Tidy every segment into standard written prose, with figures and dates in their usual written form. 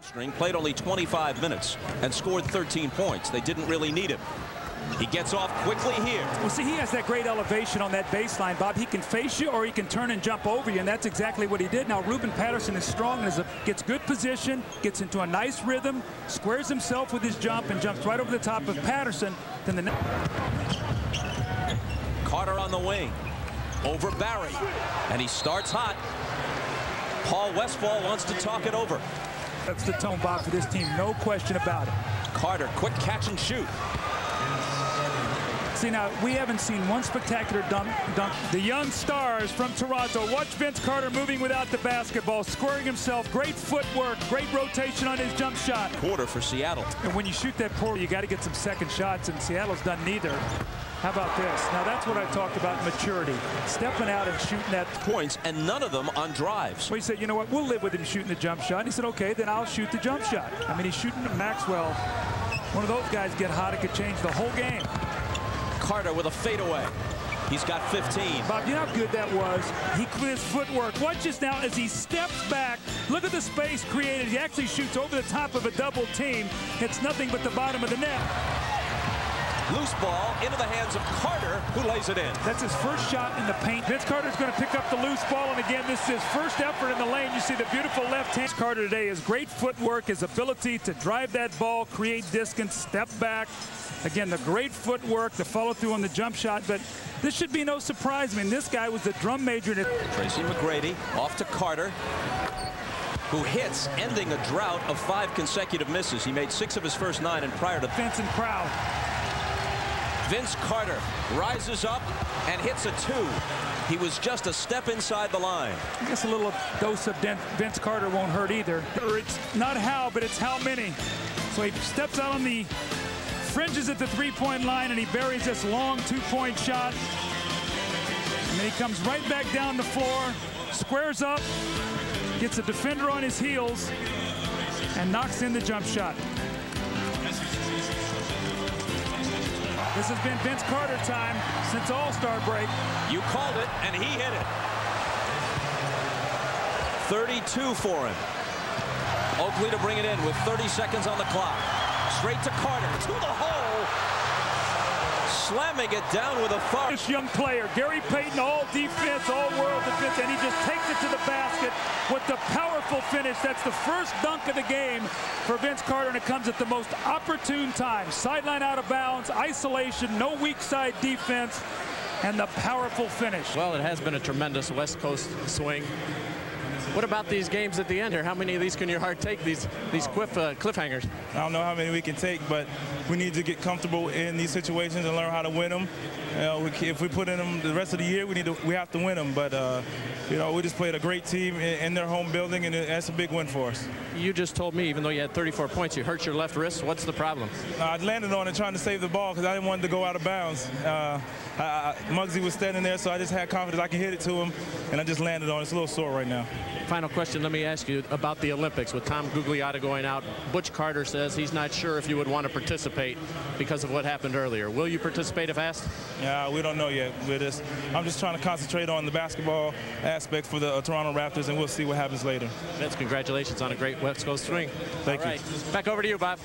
string, played only 25 minutes and scored 13 points. They didn't really need him. He gets off quickly here. Well, see, he has that great elevation on that baseline, Bob. He can face you or he can turn and jump over you, and that's exactly what he did. Now, Ruben Patterson is strong and gets good position, gets into a nice rhythm, squares himself with his jump, and jumps right over the top of Patterson. Then Carter on the wing. Over Barry. And he starts hot. Paul Westphal wants to talk it over. That's the tone, Bob, for this team. No question about it. Carter, quick catch and shoot. See, now, we haven't seen one spectacular dunk. The young stars from Toronto. Watch Vince Carter moving without the basketball, squaring himself. Great footwork, great rotation on his jump shot. Quarter for Seattle. And when you shoot that quarter, you got to get some second shots, and Seattle's done neither. How about this? Now, that's what I talked about, maturity. Stepping out and shooting that. Points, and none of them on drives. Well, he said, you know what, we'll live with him shooting the jump shot. And he said, okay, then I'll shoot the jump shot. I mean, he's shooting Maxwell. One of those guys get hot, it could change the whole game. Carter with a fadeaway. He's got 15. Bob, you know how good that was? He with his footwork. Watch this now as he steps back. Look at the space created. He actually shoots over the top of a double team. It's nothing but the bottom of the net. Loose ball into the hands of Carter, who lays it in. That's his first shot in the paint. Vince Carter's going to pick up the loose ball, and again, this is his first effort in the lane. You see the beautiful left hand. Carter today, his great footwork, his ability to drive that ball, create distance, step back. Again, the great footwork, the follow through on the jump shot, but this should be no surprise. I mean, this guy was the drum major. Tracy McGrady off to Carter, who hits, ending a drought of 5 consecutive misses. He made 6 of his first 9, and prior to Vincent crowd. Vince Carter rises up and hits a 2. He was just a step inside the line. I guess a little dose of Vince Carter won't hurt either. It's not how, but it's how many. So he steps out on the fringes at the three-point line, and he buries this long 2-point shot. And then he comes right back down the floor, squares up, gets a defender on his heels, and knocks in the jump shot. This has been Vince Carter time since All-Star break. You called it, and he hit it. 32 for him. Oakley to bring it in with 30 seconds on the clock. Straight to Carter, to the hole. Slamming it down with authority. This young player, Gary Payton, all defense, all world defense, and he just takes it to the basket with the powerful finish. That's the first dunk of the game for Vince Carter, and it comes at the most opportune time. Sideline out of bounds, isolation, no weak side defense, and the powerful finish. Well, it has been a tremendous West Coast swing. What about these games at the end here? How many of these can your heart take, these cliffhangers? I don't know how many we can take, but we need to get comfortable in these situations and learn how to win them. If we put in them the rest of the year, we have to win them. But we just played a great team in their home building, and that's a big win for us. You just told me, even though you had 34 points, you hurt your left wrist. What's the problem? I landed on it trying to save the ball because I didn't want it to go out of bounds. Muggsy was standing there, so I just had confidence I could hit it to him, and I just landed on it. It's a little sore right now. Final question, let me ask you about the Olympics. With Tom Gugliotta going out, Butch Carter says he's not sure if you would want to participate because of what happened earlier. Will you participate if asked? Yeah, we don't know yet. I'm just trying to concentrate on the basketball aspect for the Toronto Raptors, and we'll see what happens later. Vince, congratulations on a great West Coast swing. Thank you. Back over to you, Bob.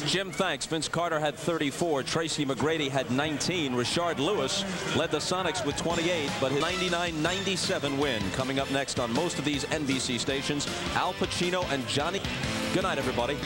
Jim, thanks. Vince Carter had 34. Tracy McGrady had 19. Rashard Lewis led the Sonics with 28, but his 99-97 win coming up next on most of these NBC stations. Al Pacino and Johnny. Good night, everybody.